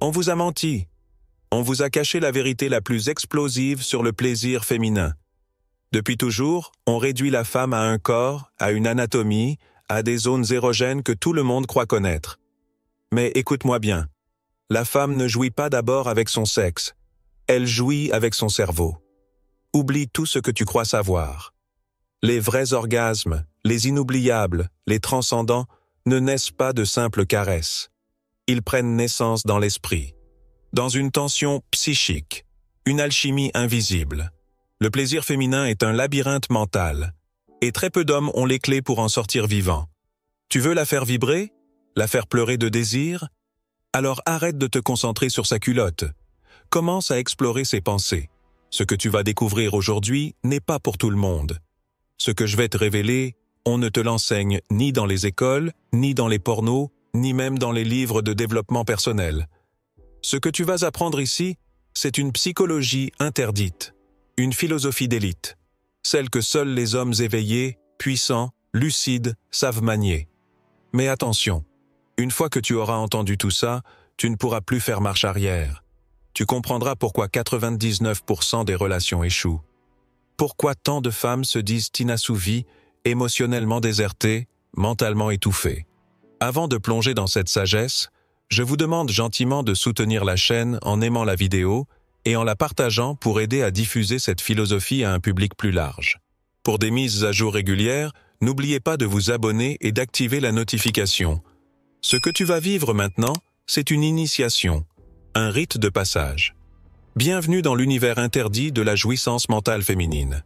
On vous a menti. On vous a caché la vérité la plus explosive sur le plaisir féminin. Depuis toujours, on réduit la femme à un corps, à une anatomie, à des zones érogènes que tout le monde croit connaître. Mais écoute-moi bien. La femme ne jouit pas d'abord avec son sexe. Elle jouit avec son cerveau. Oublie tout ce que tu crois savoir. Les vrais orgasmes, les inoubliables, les transcendants, ne naissent pas de simples caresses. Ils prennent naissance dans l'esprit, dans une tension psychique, une alchimie invisible. Le plaisir féminin est un labyrinthe mental, et très peu d'hommes ont les clés pour en sortir vivants. Tu veux la faire vibrer? La faire pleurer de désir? Alors arrête de te concentrer sur sa culotte. Commence à explorer ses pensées. Ce que tu vas découvrir aujourd'hui n'est pas pour tout le monde. Ce que je vais te révéler, on ne te l'enseigne ni dans les écoles, ni dans les pornos, ni même dans les livres de développement personnel. Ce que tu vas apprendre ici, c'est une psychologie interdite, une philosophie d'élite, celle que seuls les hommes éveillés, puissants, lucides savent manier. Mais attention, une fois que tu auras entendu tout ça, tu ne pourras plus faire marche arrière. Tu comprendras pourquoi 99% des relations échouent. Pourquoi tant de femmes se disent inassouvies, émotionnellement désertées, mentalement étouffées. Avant de plonger dans cette sagesse, je vous demande gentiment de soutenir la chaîne en aimant la vidéo et en la partageant pour aider à diffuser cette philosophie à un public plus large. Pour des mises à jour régulières, n'oubliez pas de vous abonner et d'activer la notification. Ce que tu vas vivre maintenant, c'est une initiation, un rite de passage. Bienvenue dans l'univers interdit de la jouissance mentale féminine.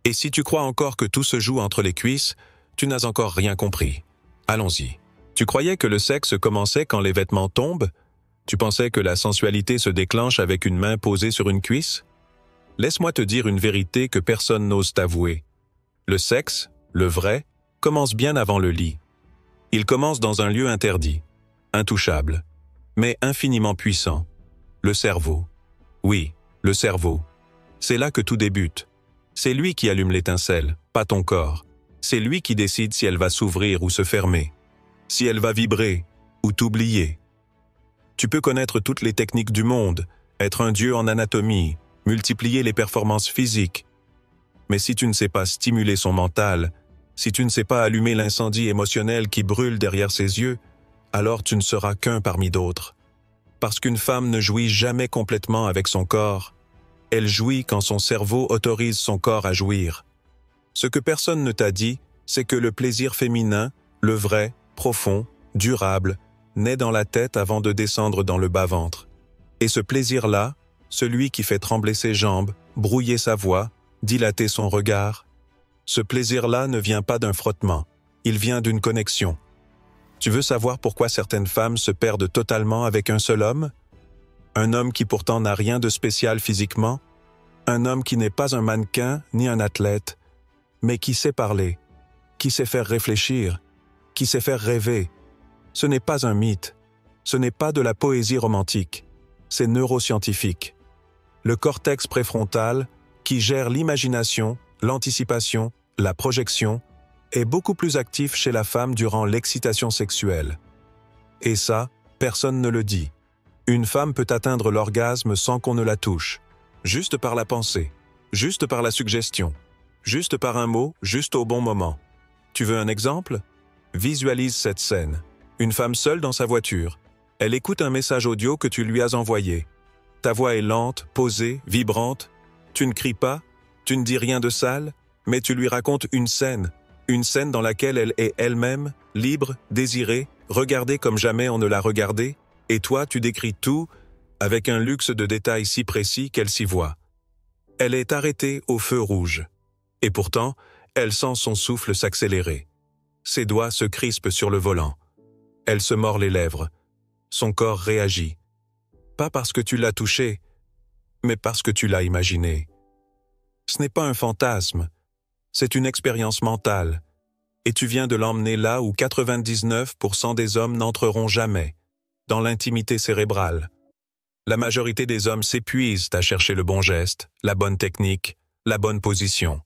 Et si tu crois encore que tout se joue entre les cuisses, tu n'as encore rien compris. Allons-y. Tu croyais que le sexe commençait quand les vêtements tombent? Tu pensais que la sensualité se déclenche avec une main posée sur une cuisse? Laisse-moi te dire une vérité que personne n'ose t'avouer. Le sexe, le vrai, commence bien avant le lit. Il commence dans un lieu interdit, intouchable, mais infiniment puissant. Le cerveau. Oui, le cerveau. C'est là que tout débute. C'est lui qui allume l'étincelle, pas ton corps. C'est lui qui décide si elle va s'ouvrir ou se fermer, si elle va vibrer ou t'oublier. Tu peux connaître toutes les techniques du monde, être un dieu en anatomie, multiplier les performances physiques. Mais si tu ne sais pas stimuler son mental, si tu ne sais pas allumer l'incendie émotionnel qui brûle derrière ses yeux, alors tu ne seras qu'un parmi d'autres. Parce qu'une femme ne jouit jamais complètement avec son corps. Elle jouit quand son cerveau autorise son corps à jouir. Ce que personne ne t'a dit, c'est que le plaisir féminin, le vrai, profond, durable, naît dans la tête avant de descendre dans le bas-ventre. Et ce plaisir-là, celui qui fait trembler ses jambes, brouiller sa voix, dilater son regard, ce plaisir-là ne vient pas d'un frottement, il vient d'une connexion. Tu veux savoir pourquoi certaines femmes se perdent totalement avec un seul homme? Un homme qui pourtant n'a rien de spécial physiquement? Un homme qui n'est pas un mannequin ni un athlète, mais qui sait parler, qui sait faire réfléchir, qui sait faire rêver. Ce n'est pas un mythe, ce n'est pas de la poésie romantique, c'est neuroscientifique. Le cortex préfrontal, qui gère l'imagination, l'anticipation, la projection, est beaucoup plus actif chez la femme durant l'excitation sexuelle. Et ça, personne ne le dit. Une femme peut atteindre l'orgasme sans qu'on ne la touche, juste par la pensée, juste par la suggestion, juste par un mot, juste au bon moment. Tu veux un exemple? Visualise cette scène. Une femme seule dans sa voiture. Elle écoute un message audio que tu lui as envoyé. Ta voix est lente, posée, vibrante. Tu ne cries pas, tu ne dis rien de sale, mais tu lui racontes une scène dans laquelle elle est elle-même, libre, désirée, regardée comme jamais on ne l'a regardée, et toi tu décris tout avec un luxe de détails si précis qu'elle s'y voit. Elle est arrêtée au feu rouge. Et pourtant, elle sent son souffle s'accélérer. Ses doigts se crispent sur le volant. Elle se mord les lèvres. Son corps réagit. Pas parce que tu l'as touché, mais parce que tu l'as imaginé. Ce n'est pas un fantasme, c'est une expérience mentale. Et tu viens de l'emmener là où 99% des hommes n'entreront jamais, dans l'intimité cérébrale. La majorité des hommes s'épuisent à chercher le bon geste, la bonne technique, la bonne position.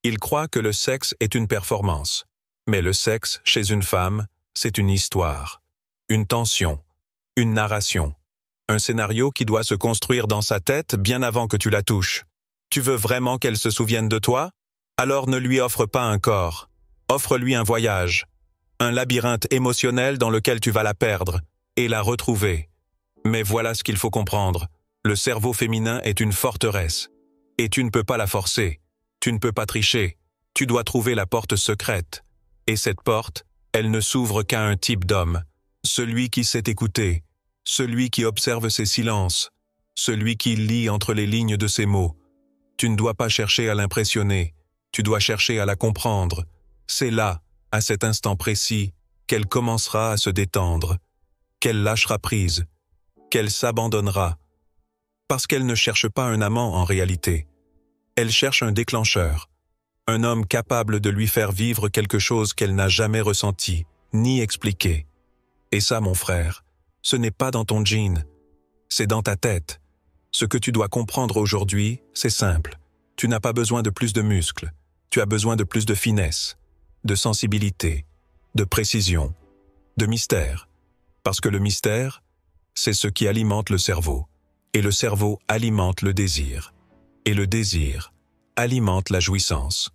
Ils croient que le sexe est une performance. Mais le sexe, chez une femme, c'est une histoire, une tension, une narration. Un scénario qui doit se construire dans sa tête bien avant que tu la touches. Tu veux vraiment qu'elle se souvienne de toi? Alors ne lui offre pas un corps. Offre-lui un voyage. Un labyrinthe émotionnel dans lequel tu vas la perdre et la retrouver. Mais voilà ce qu'il faut comprendre. Le cerveau féminin est une forteresse. Et tu ne peux pas la forcer. Tu ne peux pas tricher. Tu dois trouver la porte secrète. Et cette porte, elle ne s'ouvre qu'à un type d'homme. Celui qui sait écouter. Celui qui observe ses silences. Celui qui lit entre les lignes de ses mots. Tu ne dois pas chercher à l'impressionner. Tu dois chercher à la comprendre. C'est là, à cet instant précis, qu'elle commencera à se détendre, qu'elle lâchera prise, qu'elle s'abandonnera. Parce qu'elle ne cherche pas un amant en réalité. Elle cherche un déclencheur, un homme capable de lui faire vivre quelque chose qu'elle n'a jamais ressenti, ni expliqué. Et ça, mon frère, ce n'est pas dans ton jean, c'est dans ta tête. Ce que tu dois comprendre aujourd'hui, c'est simple. Tu n'as pas besoin de plus de muscles, tu as besoin de plus de finesse, de sensibilité, de précision, de mystère. Parce que le mystère, c'est ce qui alimente le cerveau. Et le cerveau alimente le désir. Et le désir alimente la jouissance.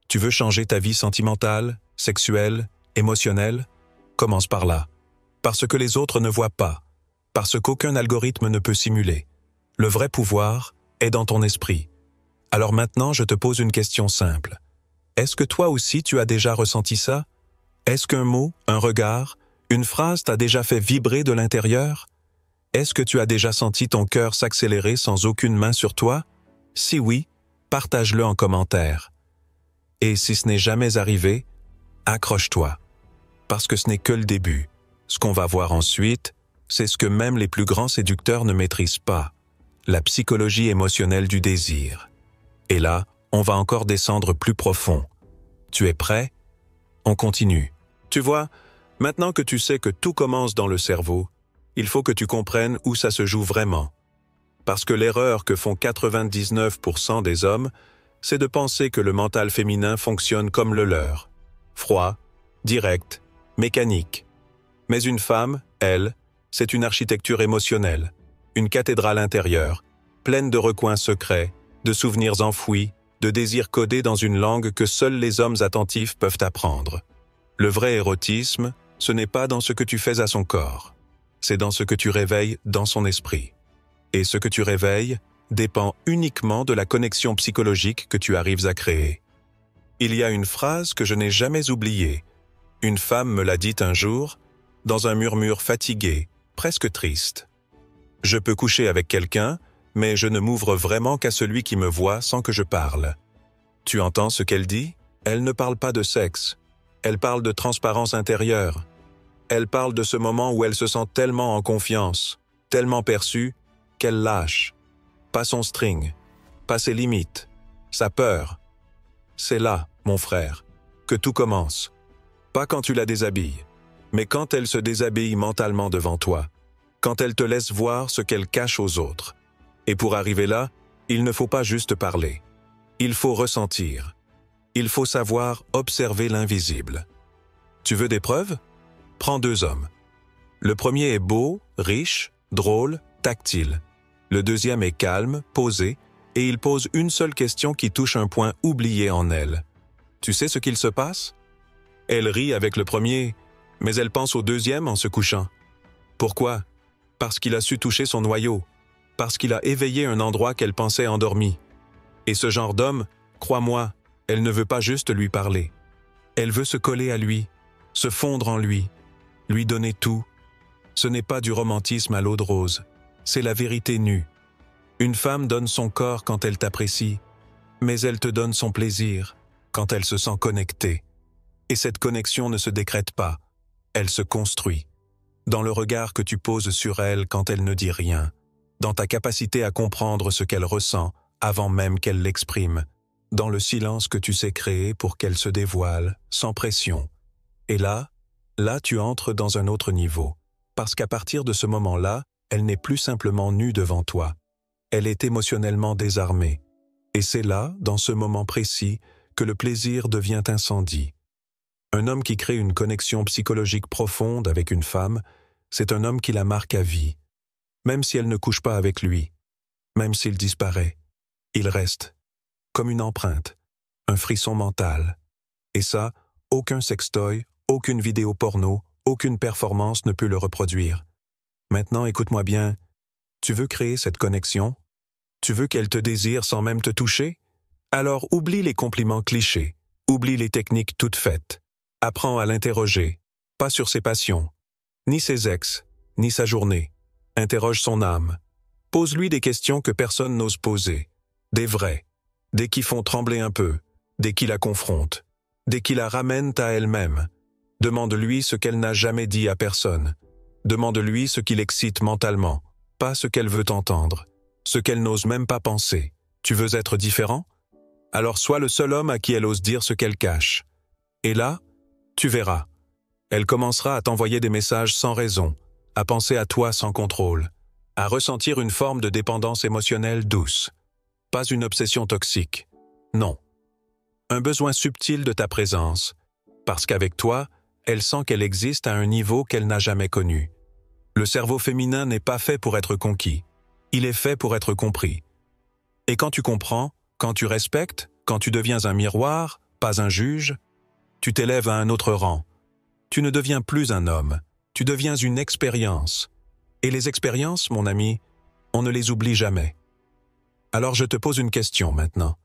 Tu veux changer ta vie sentimentale, sexuelle, émotionnelle? Commence par là. Parce que les autres ne voient pas. Parce qu'aucun algorithme ne peut simuler. Le vrai pouvoir est dans ton esprit. Alors maintenant, je te pose une question simple. Est-ce que toi aussi tu as déjà ressenti ça? Est-ce qu'un mot, un regard, une phrase t'a déjà fait vibrer de l'intérieur? Est-ce que tu as déjà senti ton cœur s'accélérer sans aucune main sur toi? Si oui, partage-le en commentaire. Et si ce n'est jamais arrivé, accroche-toi. Parce que ce n'est que le début. Ce qu'on va voir ensuite, c'est ce que même les plus grands séducteurs ne maîtrisent pas. La psychologie émotionnelle du désir. Et là, on va encore descendre plus profond. Tu es prêt? On continue. Tu vois, maintenant que tu sais que tout commence dans le cerveau, il faut que tu comprennes où ça se joue vraiment. Parce que l'erreur que font 99% des hommes, c'est de penser que le mental féminin fonctionne comme le leur. Froid, direct, mécanique. Mais une femme, elle, c'est une architecture émotionnelle, une cathédrale intérieure, pleine de recoins secrets, de souvenirs enfouis, de désirs codés dans une langue que seuls les hommes attentifs peuvent apprendre. Le vrai érotisme, ce n'est pas dans ce que tu fais à son corps, c'est dans ce que tu réveilles dans son esprit. Et ce que tu réveilles dépend uniquement de la connexion psychologique que tu arrives à créer. Il y a une phrase que je n'ai jamais oubliée. Une femme me l'a dite un jour, dans un murmure fatigué, presque triste. « Je peux coucher avec quelqu'un, mais je ne m'ouvre vraiment qu'à celui qui me voit sans que je parle. » Tu entends ce qu'elle dit? Elle ne parle pas de sexe. Elle parle de transparence intérieure. Elle parle de ce moment où elle se sent tellement en confiance, tellement perçue, qu'elle lâche. Pas son string, pas ses limites, sa peur. C'est là, mon frère, que tout commence. Pas quand tu la déshabilles, mais quand elle se déshabille mentalement devant toi, quand elle te laisse voir ce qu'elle cache aux autres. Et pour arriver là, il ne faut pas juste parler. Il faut ressentir. Il faut savoir observer l'invisible. Tu veux des preuves? Prends 2 hommes. Le premier est beau, riche, drôle, tactile. Le deuxième est calme, posé, et il pose une seule question qui touche un point oublié en elle. Tu sais ce qu'il se passe? Elle rit avec le premier, mais elle pense au deuxième en se couchant. Pourquoi? Parce qu'il a su toucher son noyau, parce qu'il a éveillé un endroit qu'elle pensait endormi. Et ce genre d'homme, crois-moi, elle ne veut pas juste lui parler. Elle veut se coller à lui, se fondre en lui donner tout. Ce n'est pas du romantisme à l'eau de rose, c'est la vérité nue. Une femme donne son corps quand elle t'apprécie, mais elle te donne son plaisir quand elle se sent connectée. Et cette connexion ne se décrète pas, elle se construit. Dans le regard que tu poses sur elle quand elle ne dit rien, dans ta capacité à comprendre ce qu'elle ressent avant même qu'elle l'exprime, dans le silence que tu sais créer pour qu'elle se dévoile, sans pression. Et là tu entres dans un autre niveau, parce qu'à partir de ce moment-là, elle n'est plus simplement nue devant toi. Elle est émotionnellement désarmée. Et c'est là, dans ce moment précis, que le plaisir devient incendie. Un homme qui crée une connexion psychologique profonde avec une femme, c'est un homme qui la marque à vie. Même si elle ne couche pas avec lui, même s'il disparaît, il reste, comme une empreinte, un frisson mental. Et ça, aucun sextoy, aucune vidéo porno, aucune performance ne peut le reproduire. Maintenant, écoute-moi bien. Tu veux créer cette connexion? Tu veux qu'elle te désire sans même te toucher? Alors oublie les compliments clichés, oublie les techniques toutes faites. Apprends à l'interroger, pas sur ses passions, ni ses ex, ni sa journée. Interroge son âme. Pose-lui des questions que personne n'ose poser. Des vraies, des qui font trembler un peu, des qui la confrontent, des qui la ramènent à elle-même. Demande-lui ce qu'elle n'a jamais dit à personne. Demande-lui ce qui l'excite mentalement, pas ce qu'elle veut entendre, ce qu'elle n'ose même pas penser. Tu veux être différent? Alors sois le seul homme à qui elle ose dire ce qu'elle cache. Et là, tu verras. Elle commencera à t'envoyer des messages sans raison, à penser à toi sans contrôle, à ressentir une forme de dépendance émotionnelle douce. Pas une obsession toxique. Non. Un besoin subtil de ta présence, parce qu'avec toi, elle sent qu'elle existe à un niveau qu'elle n'a jamais connu. Le cerveau féminin n'est pas fait pour être conquis. Il est fait pour être compris. Et quand tu comprends, quand tu respectes, quand tu deviens un miroir, pas un juge, tu t'élèves à un autre rang. Tu ne deviens plus un homme, tu deviens une expérience. Et les expériences, mon ami, on ne les oublie jamais. Alors je te pose une question maintenant.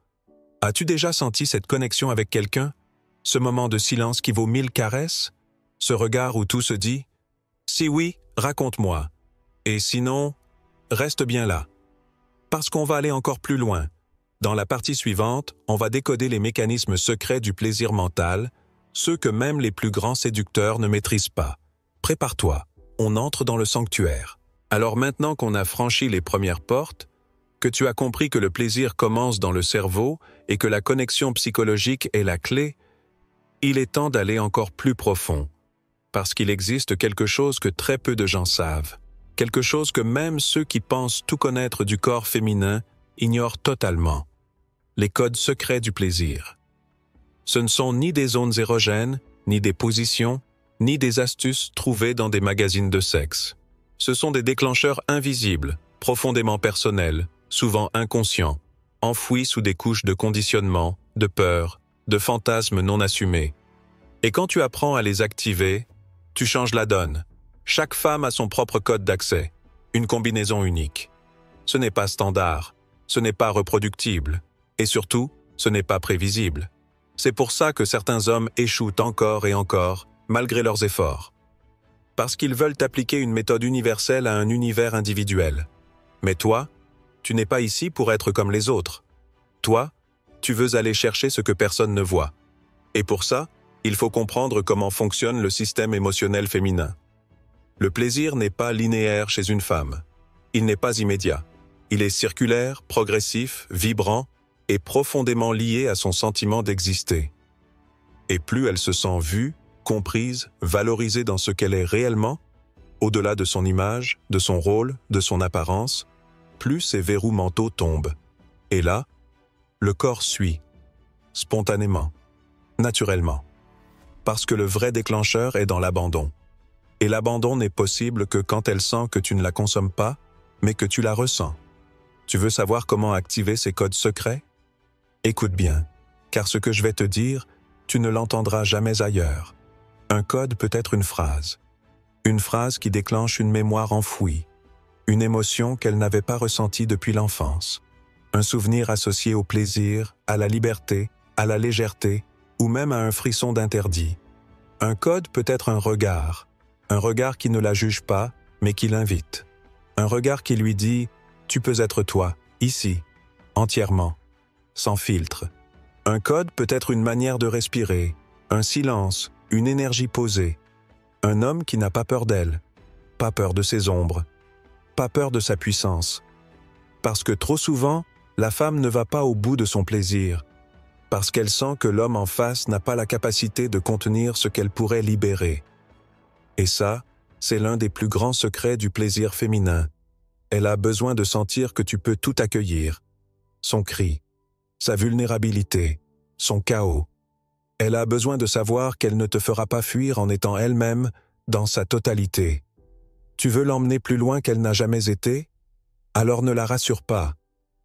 As-tu déjà senti cette connexion avec quelqu'un? Ce moment de silence qui vaut 1000 caresses? Ce regard où tout se dit? Si oui, raconte-moi. Et sinon, reste bien là. Parce qu'on va aller encore plus loin. Dans la partie suivante, on va décoder les mécanismes secrets du plaisir mental, ceux que même les plus grands séducteurs ne maîtrisent pas. Prépare-toi, on entre dans le sanctuaire. Alors maintenant qu'on a franchi les premières portes, que tu as compris que le plaisir commence dans le cerveau et que la connexion psychologique est la clé, il est temps d'aller encore plus profond, parce qu'il existe quelque chose que très peu de gens savent, quelque chose que même ceux qui pensent tout connaître du corps féminin ignorent totalement, les codes secrets du plaisir. Ce ne sont ni des zones érogènes, ni des positions, ni des astuces trouvées dans des magazines de sexe. Ce sont des déclencheurs invisibles, profondément personnels, souvent inconscients, enfouis sous des couches de conditionnement, de peur, de fantasmes non assumés. Et quand tu apprends à les activer, tu changes la donne. Chaque femme a son propre code d'accès, une combinaison unique. Ce n'est pas standard, ce n'est pas reproductible, et surtout, ce n'est pas prévisible. C'est pour ça que certains hommes échouent encore et encore, malgré leurs efforts. Parce qu'ils veulent appliquer une méthode universelle à un univers individuel. Mais toi, tu n'es pas ici pour être comme les autres. Toi, tu veux aller chercher ce que personne ne voit. Et pour ça, il faut comprendre comment fonctionne le système émotionnel féminin. Le plaisir n'est pas linéaire chez une femme. Il n'est pas immédiat. Il est circulaire, progressif, vibrant et profondément lié à son sentiment d'exister. Et plus elle se sent vue, comprise, valorisée dans ce qu'elle est réellement, au-delà de son image, de son rôle, de son apparence, plus ses verrous mentaux tombent. Et là, le corps suit, spontanément, naturellement. Parce que le vrai déclencheur est dans l'abandon. Et l'abandon n'est possible que quand elle sent que tu ne la consommes pas, mais que tu la ressens. Tu veux savoir comment activer ces codes secrets? Écoute bien, car ce que je vais te dire, tu ne l'entendras jamais ailleurs. Un code peut être une phrase qui déclenche une mémoire enfouie, une émotion qu'elle n'avait pas ressentie depuis l'enfance, un souvenir associé au plaisir, à la liberté, à la légèreté, ou même à un frisson d'interdit. Un code peut être un regard qui ne la juge pas, mais qui l'invite. Un regard qui lui dit « Tu peux être toi, ici, entièrement, sans filtre ». Un code peut être une manière de respirer, un silence, une énergie posée. Un homme qui n'a pas peur d'elle, pas peur de ses ombres, pas peur de sa puissance. Parce que trop souvent, la femme ne va pas au bout de son plaisir, parce qu'elle sent que l'homme en face n'a pas la capacité de contenir ce qu'elle pourrait libérer. Et ça, c'est l'un des plus grands secrets du plaisir féminin. Elle a besoin de sentir que tu peux tout accueillir. Son cri, sa vulnérabilité, son chaos. Elle a besoin de savoir qu'elle ne te fera pas fuir en étant elle-même dans sa totalité. Tu veux l'emmener plus loin qu'elle n'a jamais été? Alors ne la rassure pas.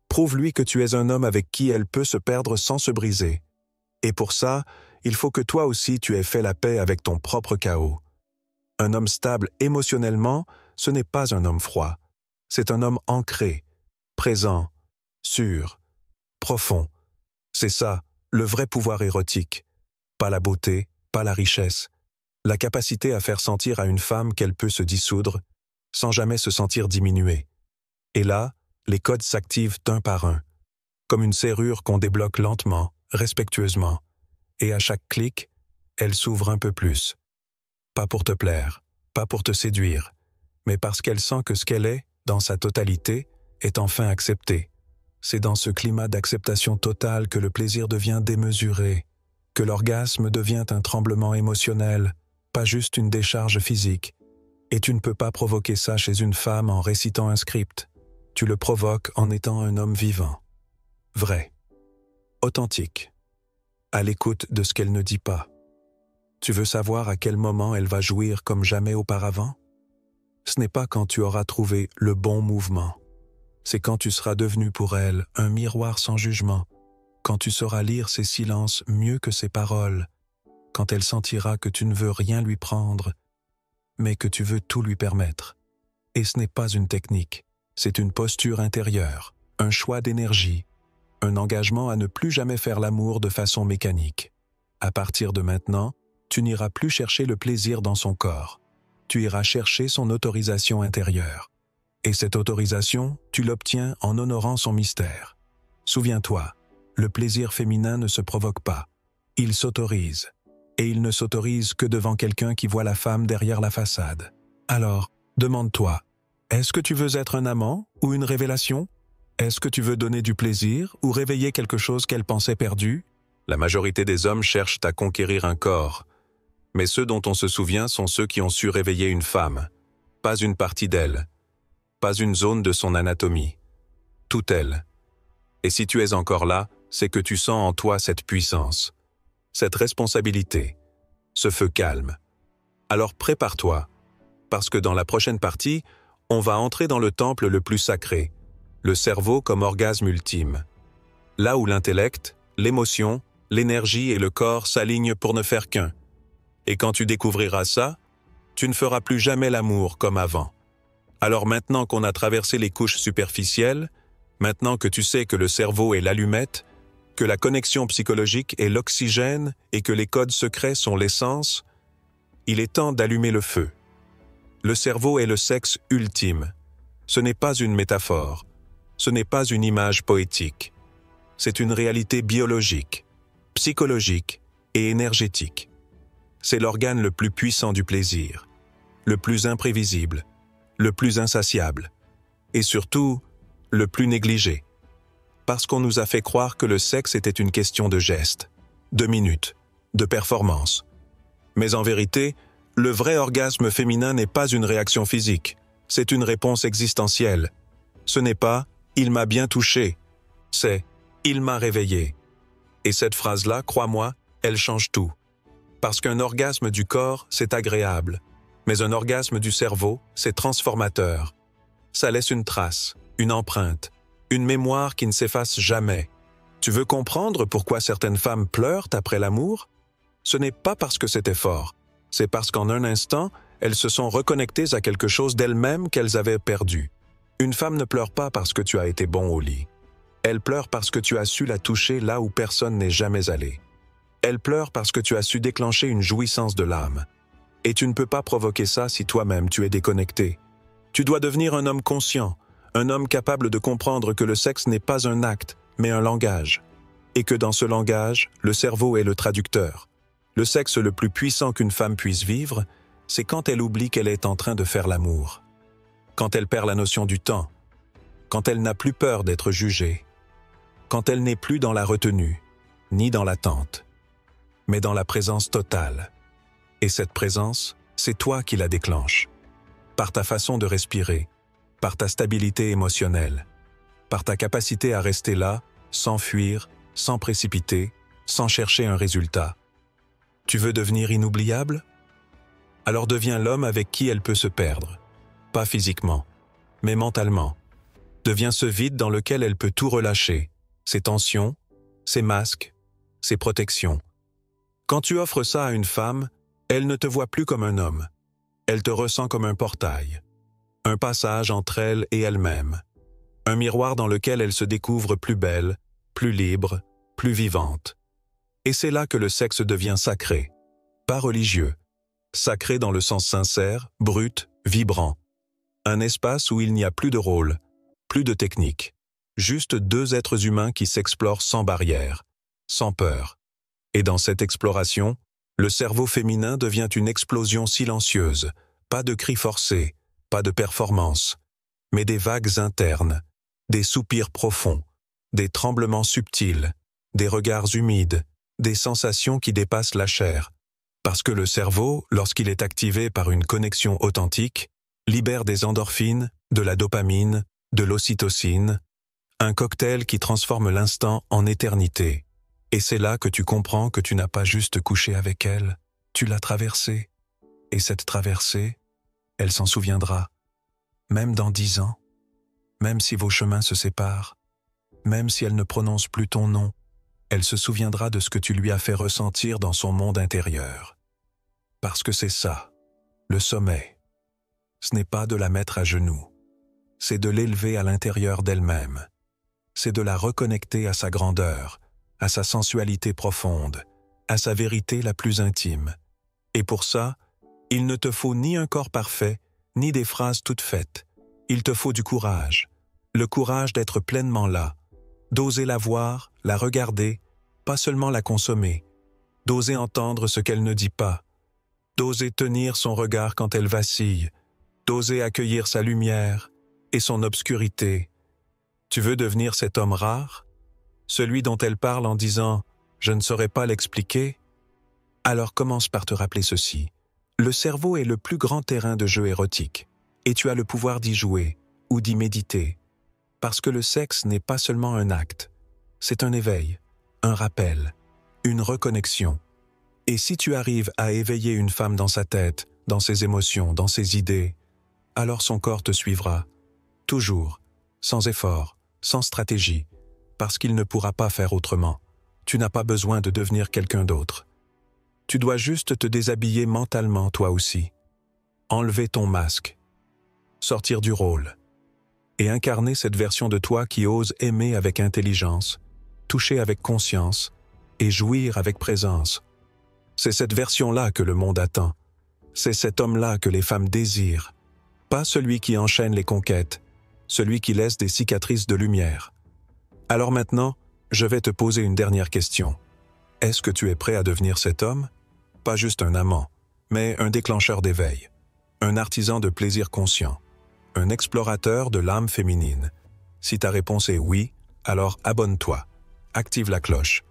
Prouve-lui que tu es un homme avec qui elle peut se perdre sans se briser. Et pour ça, il faut que toi aussi tu aies fait la paix avec ton propre chaos. Un homme stable émotionnellement, ce n'est pas un homme froid. C'est un homme ancré, présent, sûr, profond. C'est ça, le vrai pouvoir érotique. Pas la beauté, pas la richesse. La capacité à faire sentir à une femme qu'elle peut se dissoudre sans jamais se sentir diminuée. Et là, les codes s'activent d'un par un, comme une serrure qu'on débloque lentement, respectueusement. Et à chaque clic, elle s'ouvre un peu plus. Pas pour te plaire, pas pour te séduire, mais parce qu'elle sent que ce qu'elle est, dans sa totalité, est enfin accepté. C'est dans ce climat d'acceptation totale que le plaisir devient démesuré, que l'orgasme devient un tremblement émotionnel, pas juste une décharge physique. Et tu ne peux pas provoquer ça chez une femme en récitant un script. Tu le provoques en étant un homme vivant, vrai, authentique, à l'écoute de ce qu'elle ne dit pas. Tu veux savoir à quel moment elle va jouir comme jamais auparavant? Ce n'est pas quand tu auras trouvé le bon mouvement. C'est quand tu seras devenu pour elle un miroir sans jugement, quand tu sauras lire ses silences mieux que ses paroles, quand elle sentira que tu ne veux rien lui prendre, mais que tu veux tout lui permettre. Et ce n'est pas une technique, c'est une posture intérieure, un choix d'énergie, un engagement à ne plus jamais faire l'amour de façon mécanique. À partir de maintenant, tu n'iras plus chercher le plaisir dans son corps. Tu iras chercher son autorisation intérieure. Et cette autorisation, tu l'obtiens en honorant son mystère. Souviens-toi, le plaisir féminin ne se provoque pas. Il s'autorise. Et il ne s'autorise que devant quelqu'un qui voit la femme derrière la façade. Alors, demande-toi, est-ce que tu veux être un amant ou une révélation? Est-ce que tu veux donner du plaisir ou réveiller quelque chose qu'elle pensait perdu? La majorité des hommes cherchent à conquérir un corps. Mais ceux dont on se souvient sont ceux qui ont su réveiller une femme. Pas une partie d'elle. Pas une zone de son anatomie. Toute elle. Et si tu es encore là, c'est que tu sens en toi cette puissance, cette responsabilité, ce feu calme. Alors prépare-toi, parce que dans la prochaine partie, on va entrer dans le temple le plus sacré, le cerveau comme orgasme ultime. Là où l'intellect, l'émotion, l'énergie et le corps s'alignent pour ne faire qu'un. Et quand tu découvriras ça, tu ne feras plus jamais l'amour comme avant. Alors maintenant qu'on a traversé les couches superficielles, maintenant que tu sais que le cerveau est l'allumette, que la connexion psychologique est l'oxygène et que les codes secrets sont l'essence, il est temps d'allumer le feu. Le cerveau est le sexe ultime. Ce n'est pas une métaphore. Ce n'est pas une image poétique. C'est une réalité biologique, psychologique et énergétique. C'est l'organe le plus puissant du plaisir, le plus imprévisible, le plus insatiable, et surtout, le plus négligé. Parce qu'on nous a fait croire que le sexe était une question de gestes, de minutes, de performance. Mais en vérité, le vrai orgasme féminin n'est pas une réaction physique, c'est une réponse existentielle. Ce n'est pas « il m'a bien touché », c'est « il m'a réveillé ». Et cette phrase-là, crois-moi, elle change tout. Parce qu'un orgasme du corps, c'est agréable, mais un orgasme du cerveau, c'est transformateur. Ça laisse une trace, une empreinte, une mémoire qui ne s'efface jamais. Tu veux comprendre pourquoi certaines femmes pleurent après l'amour? Ce n'est pas parce que c'était fort, c'est parce qu'en un instant, elles se sont reconnectées à quelque chose d'elles-mêmes qu'elles avaient perdu. Une femme ne pleure pas parce que tu as été bon au lit. Elle pleure parce que tu as su la toucher là où personne n'est jamais allé. Elle pleure parce que tu as su déclencher une jouissance de l'âme. Et tu ne peux pas provoquer ça si toi-même tu es déconnecté. Tu dois devenir un homme conscient, un homme capable de comprendre que le sexe n'est pas un acte, mais un langage. Et que dans ce langage, le cerveau est le traducteur. Le sexe le plus puissant qu'une femme puisse vivre, c'est quand elle oublie qu'elle est en train de faire l'amour. Quand elle perd la notion du temps. Quand elle n'a plus peur d'être jugée. Quand elle n'est plus dans la retenue, ni dans l'attente, mais dans la présence totale. Et cette présence, c'est toi qui la déclenche. Par ta façon de respirer, par ta stabilité émotionnelle, par ta capacité à rester là, sans fuir, sans précipiter, sans chercher un résultat. Tu veux devenir inoubliable? Alors deviens l'homme avec qui elle peut se perdre. pas physiquement, mais mentalement, devient ce vide dans lequel elle peut tout relâcher, ses tensions, ses masques, ses protections. Quand tu offres ça à une femme, elle ne te voit plus comme un homme. Elle te ressent comme un portail, un passage entre elle et elle-même, un miroir dans lequel elle se découvre plus belle, plus libre, plus vivante. Et c'est là que le sexe devient sacré, pas religieux, sacré dans le sens sincère, brut, vibrant. Un espace où il n'y a plus de rôle, plus de technique, juste deux êtres humains qui s'explorent sans barrière, sans peur. Et dans cette exploration, le cerveau féminin devient une explosion silencieuse, pas de cris forcés, pas de performance, mais des vagues internes, des soupirs profonds, des tremblements subtils, des regards humides, des sensations qui dépassent la chair. Parce que le cerveau, lorsqu'il est activé par une connexion authentique, libère des endorphines, de la dopamine, de l'ocytocine, un cocktail qui transforme l'instant en éternité. Et c'est là que tu comprends que tu n'as pas juste couché avec elle, tu l'as traversée. Et cette traversée, elle s'en souviendra, même dans 10 ans, même si vos chemins se séparent, même si elle ne prononce plus ton nom, elle se souviendra de ce que tu lui as fait ressentir dans son monde intérieur. Parce que c'est ça, le sommet. Ce n'est pas de la mettre à genoux, c'est de l'élever à l'intérieur d'elle-même. C'est de la reconnecter à sa grandeur, à sa sensualité profonde, à sa vérité la plus intime. Et pour ça, il ne te faut ni un corps parfait, ni des phrases toutes faites. Il te faut du courage, le courage d'être pleinement là, d'oser la voir, la regarder, pas seulement la consommer, d'oser entendre ce qu'elle ne dit pas, d'oser tenir son regard quand elle vacille, d'oser accueillir sa lumière et son obscurité. Tu veux devenir cet homme rare? Celui dont elle parle en disant « je ne saurais pas l'expliquer » Alors commence par te rappeler ceci. Le cerveau est le plus grand terrain de jeu érotique, et tu as le pouvoir d'y jouer ou d'y méditer. Parce que le sexe n'est pas seulement un acte, c'est un éveil, un rappel, une reconnexion. Et si tu arrives à éveiller une femme dans sa tête, dans ses émotions, dans ses idées, alors son corps te suivra, toujours, sans effort, sans stratégie, parce qu'il ne pourra pas faire autrement. Tu n'as pas besoin de devenir quelqu'un d'autre. Tu dois juste te déshabiller mentalement toi aussi, enlever ton masque, sortir du rôle, et incarner cette version de toi qui ose aimer avec intelligence, toucher avec conscience et jouir avec présence. C'est cette version-là que le monde attend. C'est cet homme-là que les femmes désirent. Pas celui qui enchaîne les conquêtes, celui qui laisse des cicatrices de lumière. Alors maintenant, je vais te poser une dernière question. Est-ce que tu es prêt à devenir cet homme? Pas juste un amant, mais un déclencheur d'éveil, un artisan de plaisir conscient, un explorateur de l'âme féminine. Si ta réponse est oui, alors abonne-toi, active la cloche.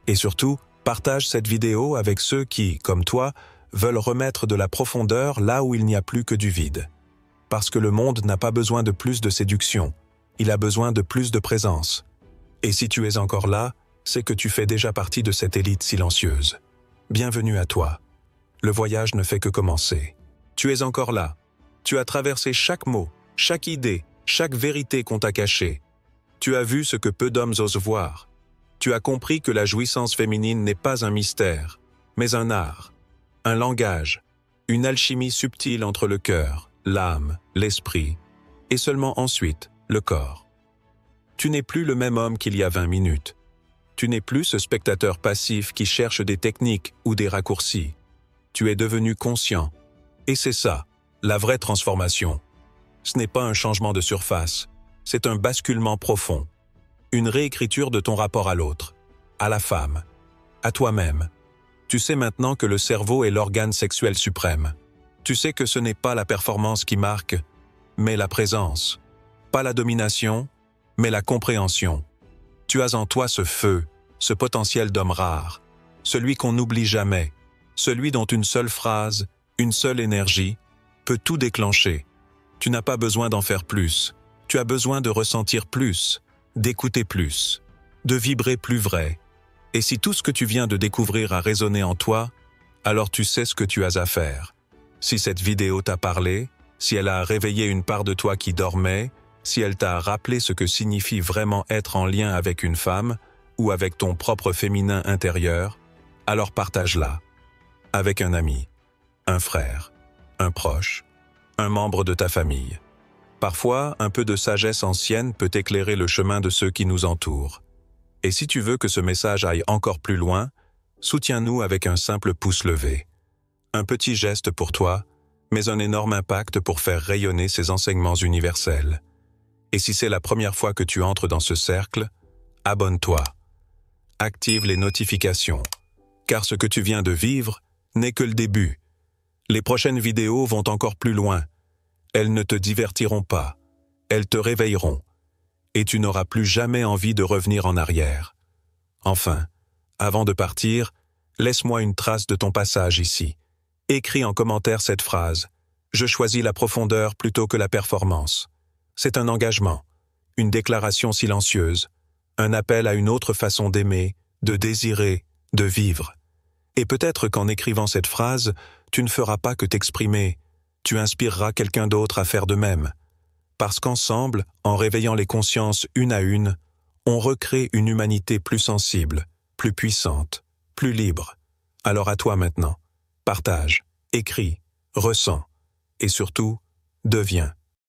Et surtout, partage cette vidéo avec ceux qui, comme toi, veulent remettre de la profondeur là où il n'y a plus que du vide. Parce que le monde n'a pas besoin de plus de séduction, il a besoin de plus de présence. Et si tu es encore là, c'est que tu fais déjà partie de cette élite silencieuse. Bienvenue à toi. Le voyage ne fait que commencer. Tu es encore là. Tu as traversé chaque mot, chaque idée, chaque vérité qu'on t'a cachée. Tu as vu ce que peu d'hommes osent voir. Tu as compris que la jouissance féminine n'est pas un mystère, mais un art, un langage, une alchimie subtile entre le cœur, l'âme, l'esprit, et seulement ensuite, le corps. Tu n'es plus le même homme qu'il y a 20 minutes. Tu n'es plus ce spectateur passif qui cherche des techniques ou des raccourcis. Tu es devenu conscient. Et c'est ça, la vraie transformation. Ce n'est pas un changement de surface, c'est un basculement profond. Une réécriture de ton rapport à l'autre, à la femme, à toi-même. Tu sais maintenant que le cerveau est l'organe sexuel suprême. Tu sais que ce n'est pas la performance qui marque, mais la présence. Pas la domination, mais la compréhension. Tu as en toi ce feu, ce potentiel d'homme rare, celui qu'on n'oublie jamais, celui dont une seule phrase, une seule énergie, peut tout déclencher. Tu n'as pas besoin d'en faire plus, tu as besoin de ressentir plus, d'écouter plus, de vibrer plus vrai. Et si tout ce que tu viens de découvrir a résonné en toi, alors tu sais ce que tu as à faire. Si cette vidéo t'a parlé, si elle a réveillé une part de toi qui dormait, si elle t'a rappelé ce que signifie vraiment être en lien avec une femme ou avec ton propre féminin intérieur, alors partage-la avec un ami, un frère, un proche, un membre de ta famille. Parfois, un peu de sagesse ancienne peut éclairer le chemin de ceux qui nous entourent. Et si tu veux que ce message aille encore plus loin, soutiens-nous avec un simple pouce levé. Un petit geste pour toi, mais un énorme impact pour faire rayonner ces enseignements universels. Et si c'est la première fois que tu entres dans ce cercle, abonne-toi. Active les notifications, car ce que tu viens de vivre n'est que le début. Les prochaines vidéos vont encore plus loin. Elles ne te divertiront pas, elles te réveilleront, et tu n'auras plus jamais envie de revenir en arrière. Enfin, avant de partir, laisse-moi une trace de ton passage ici. Écris en commentaire cette phrase. Je choisis la profondeur plutôt que la performance. C'est un engagement, une déclaration silencieuse, un appel à une autre façon d'aimer, de désirer, de vivre. Et peut-être qu'en écrivant cette phrase, tu ne feras pas que t'exprimer, tu inspireras quelqu'un d'autre à faire de même. Parce qu'ensemble, en réveillant les consciences une à une, on recrée une humanité plus sensible, plus puissante, plus libre. Alors à toi maintenant. Partage, écris, ressens, et surtout, deviens.